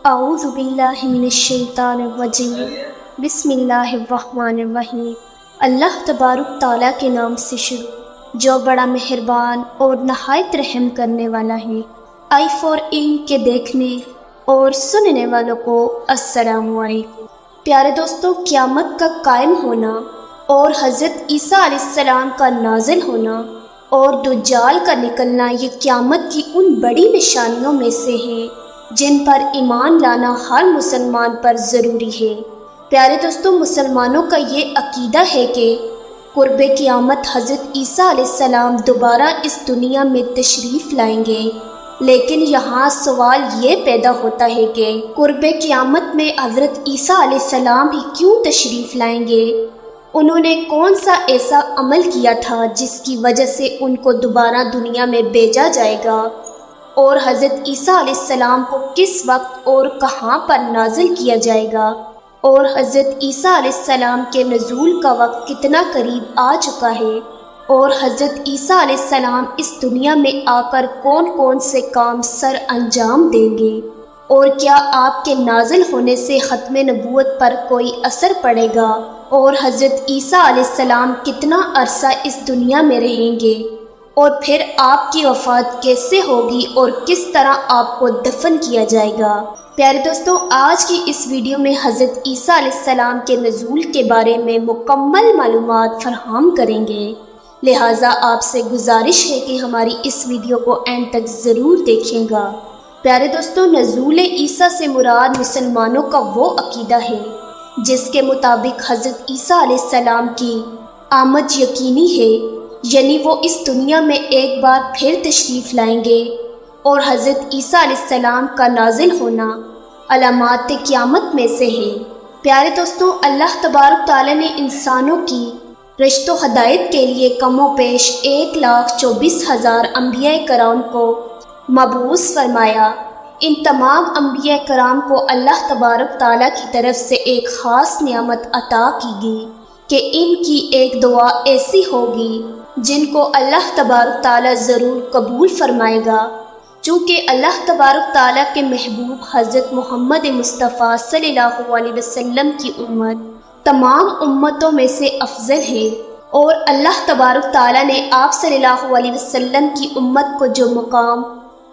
اعوذ باللہ من الشیطان الرجیم بسم اللہ الرحمن الرحیم۔ اللہ تبارک تعالیٰ کے نام سے شروع جو بڑا مہربان اور نہایت رحم کرنے والا ہے۔ آئی فور علم کے دیکھنے اور سننے والوں کو السلام علیکم۔ پیارے دوستوں، قیامت کا قائم ہونا اور حضرت عیسیٰ علیہ السلام کا نازل ہونا اور دجال کا نکلنا یہ قیامت کی ان بڑی نشانیوں میں سے ہے جن پر ایمان لانا ہر مسلمان پر ضروری ہے۔ پیارے دوستوں، مسلمانوں کا یہ عقیدہ ہے کہ قرب قیامت حضرت عیسیٰ علیہ السلام دوبارہ اس دنیا میں تشریف لائیں گے، لیکن یہاں سوال یہ پیدا ہوتا ہے کہ قرب قیامت میں حضرت عیسیٰ علیہ السلام ہی کیوں تشریف لائیں گے؟ انہوں نے کون سا ایسا عمل کیا تھا جس کی وجہ سے ان کو دوبارہ دنیا میں بھیجا جائے گا؟ اور حضرت عیسیٰ علیہ السلام کو کس وقت اور کہاں پر نازل کیا جائے گا؟ اور حضرت عیسیٰ علیہ السلام کے نزول کا وقت کتنا قریب آ چکا ہے؟ اور حضرت عیسیٰ علیہ السلام اس دنیا میں آ کر کون کون سے کام سر انجام دیں گے؟ اور کیا آپ کے نازل ہونے سے ختم نبوت پر کوئی اثر پڑے گا؟ اور حضرت عیسیٰ علیہ السلام کتنا عرصہ اس دنیا میں رہیں گے؟ اور پھر آپ کی وفات کیسے ہوگی اور کس طرح آپ کو دفن کیا جائے گا؟ پیارے دوستوں، آج کی اس ویڈیو میں حضرت عیسیٰ علیہ السلام کے نزول کے بارے میں مکمل معلومات فراہم کریں گے، لہٰذا آپ سے گزارش ہے کہ ہماری اس ویڈیو کو اینڈ تک ضرور دیکھیں گا۔ پیارے دوستوں، نزول عیسیٰ سے مراد مسلمانوں کا وہ عقیدہ ہے جس کے مطابق حضرت عیسیٰ علیہ السلام کی آمد یقینی ہے، یعنی وہ اس دنیا میں ایک بار پھر تشریف لائیں گے، اور حضرت عیسیٰ علیہ السلام کا نازل ہونا علامات قیامت میں سے ہے۔ پیارے دوستوں، اللہ تبارک تعالیٰ نے انسانوں کی رشد و ہدایت کے لیے کم و بیش 1,24,000 انبیاء کرام کو مبعوث فرمایا۔ ان تمام انبیاء کرام کو اللہ تبارک تعالیٰ کی طرف سے ایک خاص نعمت عطا کی گئی کہ ان کی ایک دعا ایسی ہوگی جن کو اللہ تبارک تعالیٰ ضرور قبول فرمائے گا، چونکہ اللہ تبارک تعالیٰ کے محبوب حضرت محمد مصطفیٰ صلی اللہ علیہ وسلم کی امت تمام امتوں میں سے افضل ہے، اور اللہ تبارک تعالیٰ نے آپ صلی اللہ علیہ وسلم کی امت کو جو مقام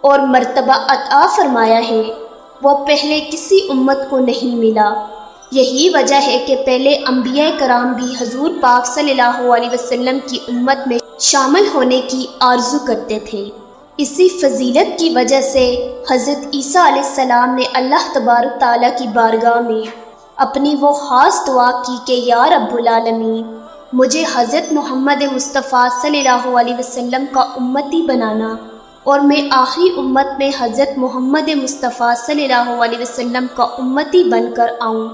اور مرتبہ عطا فرمایا ہے وہ پہلے کسی امت کو نہیں ملا۔ یہی وجہ ہے کہ پہلے انبیاء کرام بھی حضور پاک صلی اللہ علیہ وسلم کی امت میں شامل ہونے کی آرزو کرتے تھے۔ اسی فضیلت کی وجہ سے حضرت عیسیٰ علیہ السلام نے اللہ تبارک تعالیٰ کی بارگاہ میں اپنی وہ خاص دعا کی کہ یا رب العالمین، مجھے حضرت محمد مصطفیٰ صلی اللہ علیہ وسلم کا امتی بنانا، اور میں آخری امت میں حضرت محمد مصطفیٰ صلی اللہ علیہ وسلم کا امتی بن کر آؤں۔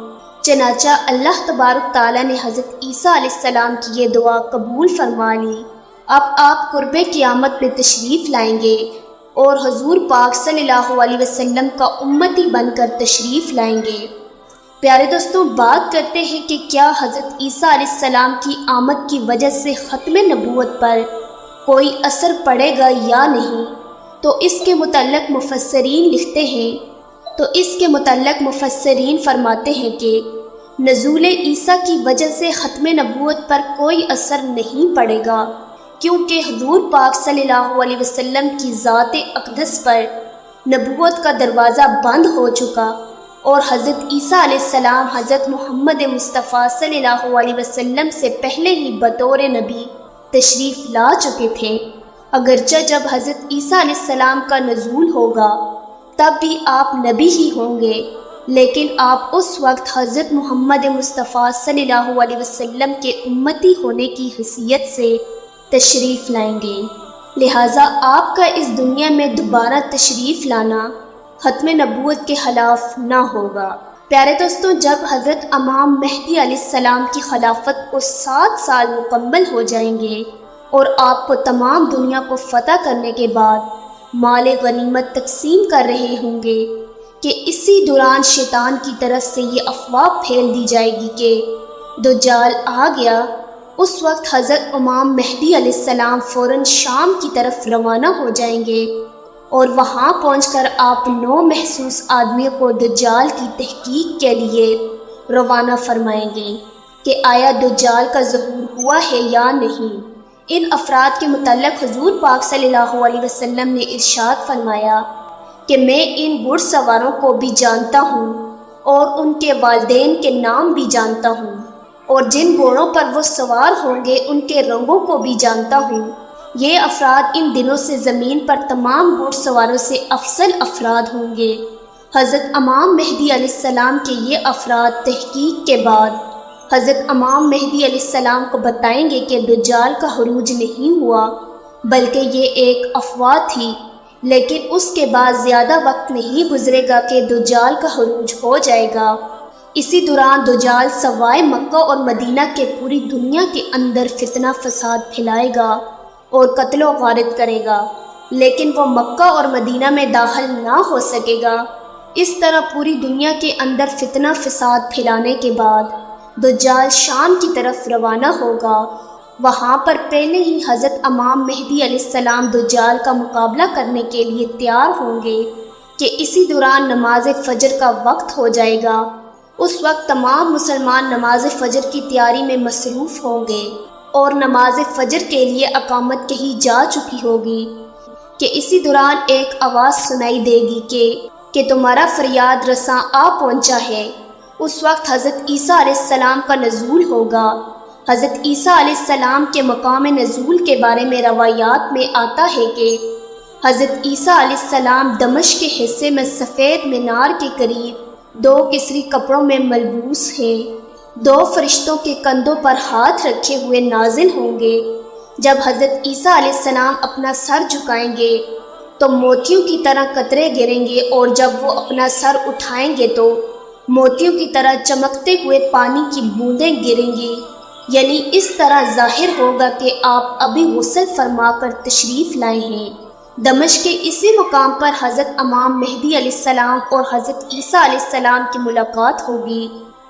چنانچہ اللہ تبارک تعالیٰ نے حضرت عیسیٰ علیہ السلام کی یہ دعا قبول فرما لی۔ اب آپ قرب قیامت میں تشریف لائیں گے اور حضور پاک صلی اللہ علیہ وسلم کا امتی بن کر تشریف لائیں گے۔ پیارے دوستوں، بات کرتے ہیں کہ کیا حضرت عیسیٰ علیہ السلام کی آمد کی وجہ سے ختم نبوت پر کوئی اثر پڑے گا یا نہیں؟ تو اس کے متعلق مفسرین فرماتے ہیں کہ نزول عیسیٰ کی وجہ سے ختم نبوت پر کوئی اثر نہیں پڑے گا، کیونکہ حضور پاک صلی اللہ علیہ وسلم کی ذات اقدس پر نبوت کا دروازہ بند ہو چکا، اور حضرت عیسیٰ علیہ السلام حضرت محمد مصطفیٰ صلی اللہ علیہ وسلم سے پہلے ہی بطور نبی تشریف لا چکے تھے۔ اگرچہ جب حضرت عیسیٰ علیہ السلام کا نزول ہوگا تب بھی آپ نبی ہی ہوں گے، لیکن آپ اس وقت حضرت محمد مصطفیٰ صلی اللہ علیہ وسلم کے امتی ہونے کی حیثیت سے تشریف لائیں گے، لہٰذا آپ کا اس دنیا میں دوبارہ تشریف لانا ختم نبوت کے خلاف نہ ہوگا۔ پیارے دوستوں، جب حضرت امام مہدی علیہ السلام کی خلافت کو 7 سال مکمل ہو جائیں گے اور آپ کو تمام دنیا کو فتح کرنے کے بعد مال غنیمت تقسیم کر رہے ہوں گے کہ اسی دوران شیطان کی طرف سے یہ افواہ پھیل دی جائے گی کہ دجال آ گیا۔ اس وقت حضرت امام مہدی علیہ السلام فوراً شام کی طرف روانہ ہو جائیں گے اور وہاں پہنچ کر آپ 9 محسوس آدمیوں کو دجال کی تحقیق کے لیے روانہ فرمائیں گے کہ آیا دجال کا ظہور ہوا ہے یا نہیں۔ ان افراد کے متعلق حضور پاک صلی اللہ علیہ وسلم نے ارشاد فرمایا کہ میں ان گھڑ سواروں کو بھی جانتا ہوں اور ان کے والدین کے نام بھی جانتا ہوں، اور جن گھوڑوں پر وہ سوار ہوں گے ان کے رنگوں کو بھی جانتا ہوں۔ یہ افراد ان دنوں سے زمین پر تمام گھڑ سواروں سے افضل افراد ہوں گے۔ حضرت امام مہدی علیہ السلام کے یہ افراد تحقیق کے بعد حضرت امام مہدی علیہ السلام کو بتائیں گے کہ دجال کا عروج نہیں ہوا، بلکہ یہ ایک افواہ تھی، لیکن اس کے بعد زیادہ وقت نہیں گزرے گا کہ دجال کا عروج ہو جائے گا۔ اسی دوران دجال سوائے مکہ اور مدینہ کے پوری دنیا کے اندر فتنہ فساد پھیلائے گا اور قتل و غارت کرے گا، لیکن وہ مکہ اور مدینہ میں داخل نہ ہو سکے گا۔ اس طرح پوری دنیا کے اندر فتنہ فساد پھیلانے کے بعد دجال شام کی طرف روانہ ہوگا۔ وہاں پر پہلے ہی حضرت امام مہدی علیہ السلام دجال کا مقابلہ کرنے کے لیے تیار ہوں گے کہ اسی دوران نماز فجر کا وقت ہو جائے گا۔ اس وقت تمام مسلمان نماز فجر کی تیاری میں مصروف ہوں گے اور نماز فجر کے لیے اقامت کہی جا چکی ہوگی کہ اسی دوران ایک آواز سنائی دے گی کہ تمہارا فریاد رساں آ پہنچا ہے۔ اس وقت حضرت عیسیٰ علیہ السلام کا نزول ہوگا۔ حضرت عیسیٰ علیہ السلام کے مقام نزول کے بارے میں روایات میں آتا ہے کہ حضرت عیسیٰ علیہ السلام دمشق کے حصے میں سفید مینار کے قریب 2 کسری کپڑوں میں ملبوس ہیں، 2 فرشتوں کے کندھوں پر ہاتھ رکھے ہوئے نازل ہوں گے۔ جب حضرت عیسیٰ علیہ السلام اپنا سر جھکائیں گے تو موتیوں کی طرح قطرے گریں گے، اور جب وہ اپنا سر اٹھائیں گے تو موتیوں کی طرح چمکتے ہوئے پانی کی بوندیں گریں گی، یعنی اس طرح ظاہر ہوگا کہ آپ ابھی غسل فرما کر تشریف لائے ہیں۔ دمشق کے اسی مقام پر حضرت امام مہدی علیہ السلام اور حضرت عیسیٰ علیہ السلام کی ملاقات ہوگی۔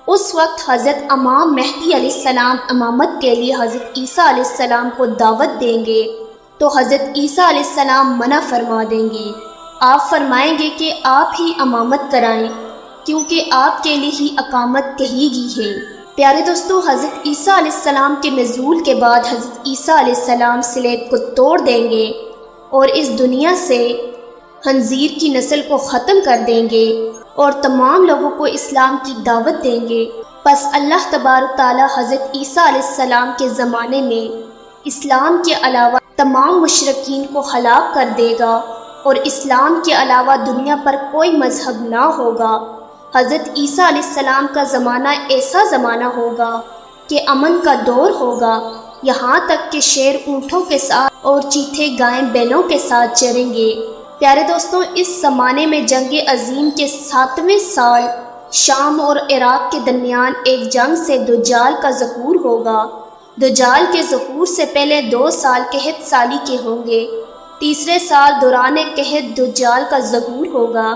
اس وقت حضرت امام مہدی علیہ السلام امامت کے لیے حضرت عیسیٰ علیہ السلام کو دعوت دیں گے تو حضرت عیسیٰ علیہ السلام منع فرما دیں گے۔ آپ فرمائیں گے کہ آپ ہی امامت کرائیں، کیونکہ آپ کے لیے ہی اقامت کہی گئی ہے۔ پیارے دوستو، حضرت عیسیٰ علیہ السلام کے نزول کے بعد حضرت عیسیٰ علیہ السلام سلیب کو توڑ دیں گے اور اس دنیا سے خنزیر کی نسل کو ختم کر دیں گے اور تمام لوگوں کو اسلام کی دعوت دیں گے۔ پس اللہ تبارک تعالی حضرت عیسیٰ علیہ السلام کے زمانے میں اسلام کے علاوہ تمام مشرکین کو ہلاک کر دے گا اور اسلام کے علاوہ دنیا پر کوئی مذہب نہ ہوگا۔ حضرت عیسیٰ علیہ السلام کا زمانہ ایسا زمانہ ہوگا کہ امن کا دور ہوگا، یہاں تک کہ شیر اونٹوں کے ساتھ اور چیتے گائیں بیلوں کے ساتھ چریں گے۔ پیارے دوستوں، اس زمانے میں جنگ عظیم کے 7ویں سال شام اور عراق کے درمیان ایک جنگ سے دجال کا ظہور ہوگا۔ دجال کے ظہور سے پہلے 2 سال قحط سالی کے ہوں گے۔ تیسرے سال دوران قحط دجال کا ظہور ہوگا۔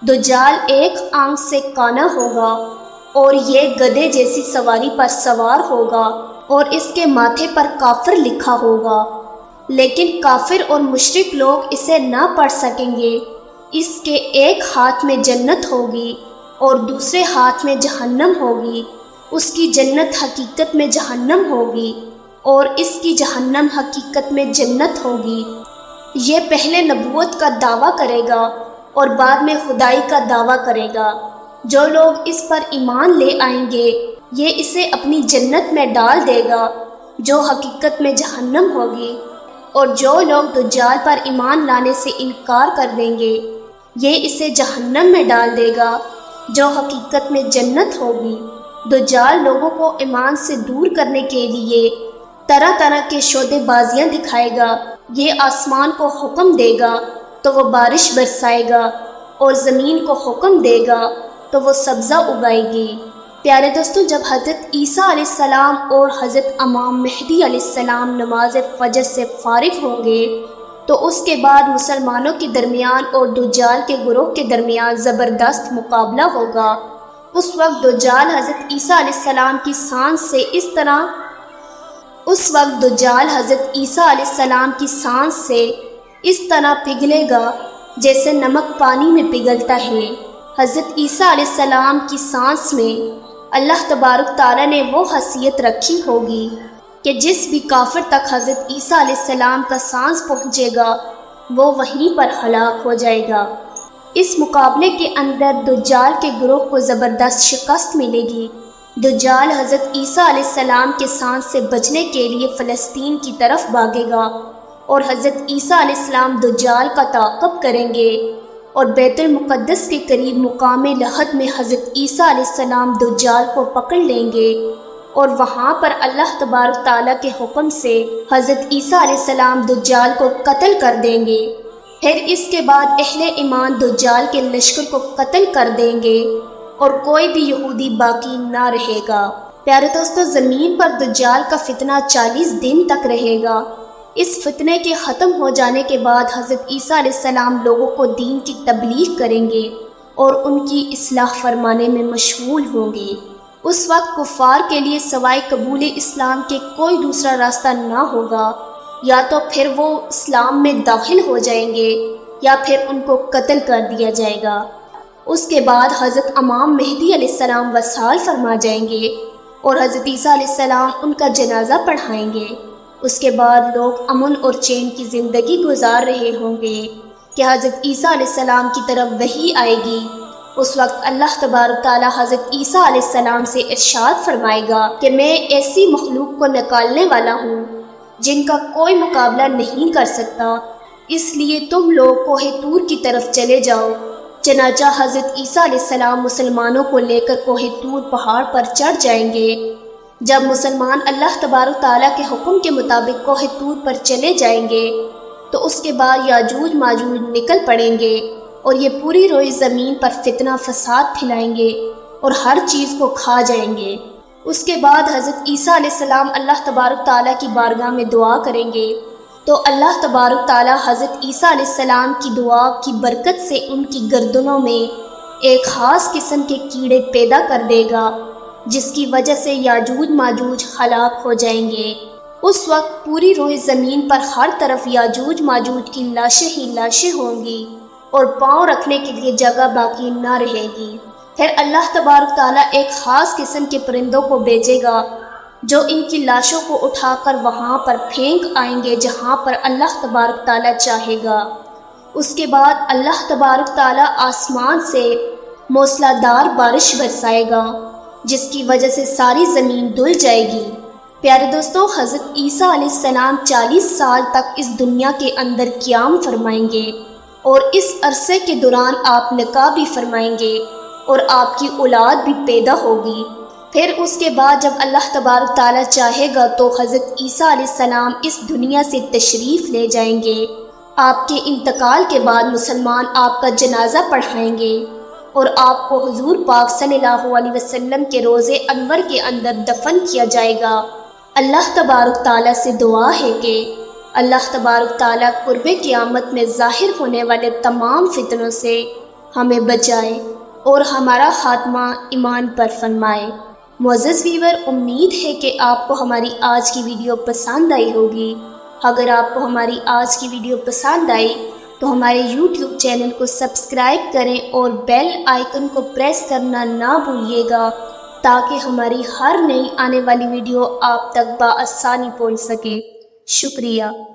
دجال ایک آنکھ سے کانا ہوگا اور یہ گدھے جیسی سواری پر سوار ہوگا اور اس کے ماتھے پر کافر لکھا ہوگا، لیکن کافر اور مشرک لوگ اسے نہ پڑھ سکیں گے۔ اس کے ایک ہاتھ میں جنت ہوگی اور دوسرے ہاتھ میں جہنم ہوگی۔ اس کی جنت حقیقت میں جہنم ہوگی اور اس کی جہنم حقیقت میں جنت ہوگی۔ یہ پہلے نبوت کا دعویٰ کرے گا اور بعد میں خدائی کا دعویٰ کرے گا۔ جو لوگ اس پر ایمان لے آئیں گے یہ اسے اپنی جنت میں ڈال دے گا جو حقیقت میں جہنم ہوگی، اور جو لوگ دجال پر ایمان لانے سے انکار کر دیں گے یہ اسے جہنم میں ڈال دے گا جو حقیقت میں جنت ہوگی۔ دجال لوگوں کو ایمان سے دور کرنے کے لیے طرح طرح کے شودے بازیاں دکھائے گا۔ یہ آسمان کو حکم دے گا تو وہ بارش برسائے گا اور زمین کو حکم دے گا تو وہ سبزہ اگائے گی۔ پیارے دوستو، جب حضرت عیسیٰ علیہ السلام اور حضرت امام مہدی علیہ السلام نماز فجر سے فارغ ہوں گے تو اس کے بعد مسلمانوں کے درمیان اور دجال کے گروہ کے درمیان زبردست مقابلہ ہوگا۔ اس وقت دجال حضرت عیسیٰ علیہ السلام کی سانس سے اس طرح پگھلے گا جیسے نمک پانی میں پگھلتا ہے۔ حضرت عیسیٰ علیہ السلام کی سانس میں اللہ تبارک تعالیٰ نے وہ حیثیت رکھی ہوگی کہ جس بھی کافر تک حضرت عیسیٰ علیہ السلام کا سانس پہنچے گا وہ وہیں پر ہلاک ہو جائے گا۔ اس مقابلے کے اندر دجال کے گروہ کو زبردست شکست ملے گی۔ دجال حضرت عیسیٰ علیہ السلام کے سانس سے بچنے کے لیے فلسطین کی طرف بھاگے گا اور حضرت عیسیٰ علیہ السلام دجال کا تعاقب کریں گے اور بیت المقدس کے قریب مقام لحد میں حضرت عیسیٰ علیہ السلام دجال کو پکڑ لیں گے اور وہاں پر اللہ تبارک تعالیٰ کے حکم سے حضرت عیسیٰ علیہ السلام دجال کو قتل کر دیں گے۔ پھر اس کے بعد اہل ایمان دجال کے لشکر کو قتل کر دیں گے اور کوئی بھی یہودی باقی نہ رہے گا۔ پیارے دوستو، زمین پر دجال کا فتنہ 40 دن تک رہے گا۔ اس فتنے کے ختم ہو جانے کے بعد حضرت عیسیٰ علیہ السلام لوگوں کو دین کی تبلیغ کریں گے اور ان کی اصلاح فرمانے میں مشغول ہوں گے۔ اس وقت کفار کے لیے سوائے قبول اسلام کے کوئی دوسرا راستہ نہ ہوگا، یا تو پھر وہ اسلام میں داخل ہو جائیں گے یا پھر ان کو قتل کر دیا جائے گا۔ اس کے بعد حضرت امام مہدی علیہ السلام وصال فرما جائیں گے اور حضرت عیسیٰ علیہ السلام ان کا جنازہ پڑھائیں گے۔ اس کے بعد لوگ امن اور چین کی زندگی گزار رہے ہوں گے کہ حضرت عیسیٰ علیہ السلام کی طرف وحی آئے گی۔ اس وقت اللہ تبارک تعالیٰ حضرت عیسیٰ علیہ السلام سے ارشاد فرمائے گا کہ میں ایسی مخلوق کو نکالنے والا ہوں جن کا کوئی مقابلہ نہیں کر سکتا، اس لیے تم لوگ کوہ طور کی طرف چلے جاؤ۔ چنانچہ حضرت عیسیٰ علیہ السلام مسلمانوں کو لے کر کوہ طور پہاڑ پر چڑھ جائیں گے۔ جب مسلمان اللہ تبارک تعالیٰ کے حکم کے مطابق کوہ طور پر چلے جائیں گے تو اس کے بعد یاجوج ماجوج نکل پڑیں گے اور یہ پوری روئی زمین پر فتنہ فساد پھیلائیں گے اور ہر چیز کو کھا جائیں گے۔ اس کے بعد حضرت عیسیٰ علیہ السلام اللہ تبارک تعالیٰ کی بارگاہ میں دعا کریں گے تو اللہ تبارک تعالیٰ حضرت عیسیٰ علیہ السلام کی دعا کی برکت سے ان کی گردنوں میں ایک خاص قسم کے کیڑے پیدا کر دے گا جس کی وجہ سے یاجوج ماجوج ہلاک ہو جائیں گے۔ اس وقت پوری روئی زمین پر ہر طرف یاجوج ماجوج کی لاشیں ہی لاشیں ہوں گی اور پاؤں رکھنے کے لیے جگہ باقی نہ رہے گی۔ پھر اللہ تبارک تعالیٰ ایک خاص قسم کے پرندوں کو بھیجے گا جو ان کی لاشوں کو اٹھا کر وہاں پر پھینک آئیں گے جہاں پر اللہ تبارک تعالیٰ چاہے گا۔ اس کے بعد اللہ تبارک تعالیٰ آسمان سے موسلا دار بارش برسائے گا جس کی وجہ سے ساری زمین دھل جائے گی۔ پیارے دوستو، حضرت عیسیٰ علیہ السلام 40 سال تک اس دنیا کے اندر قیام فرمائیں گے اور اس عرصے کے دوران آپ نکاح بھی فرمائیں گے اور آپ کی اولاد بھی پیدا ہوگی۔ پھر اس کے بعد جب اللہ تبارک تعالیٰ چاہے گا تو حضرت عیسیٰ علیہ السلام اس دنیا سے تشریف لے جائیں گے۔ آپ کے انتقال کے بعد مسلمان آپ کا جنازہ پڑھائیں گے اور آپ کو حضور پاک صلی اللہ علیہ وسلم کے روضے انور کے اندر دفن کیا جائے گا۔ اللہ تبارک تعالیٰ سے دعا ہے کہ اللہ تبارک تعالیٰ قرب قیامت میں ظاہر ہونے والے تمام فتنوں سے ہمیں بچائے اور ہمارا خاتمہ ایمان پر فرمائے۔ معزز ویور، امید ہے کہ آپ کو ہماری آج کی ویڈیو پسند آئی ہوگی۔ اگر آپ کو ہماری آج کی ویڈیو پسند آئی تو ہمارے YouTube چینل کو سبسکرائب کریں اور بیل آئیکن کو پریس کرنا نہ بھولیے گا تاکہ ہماری ہر نئی آنے والی ویڈیو آپ تک بآسانی پہنچ سکے۔ شکریہ۔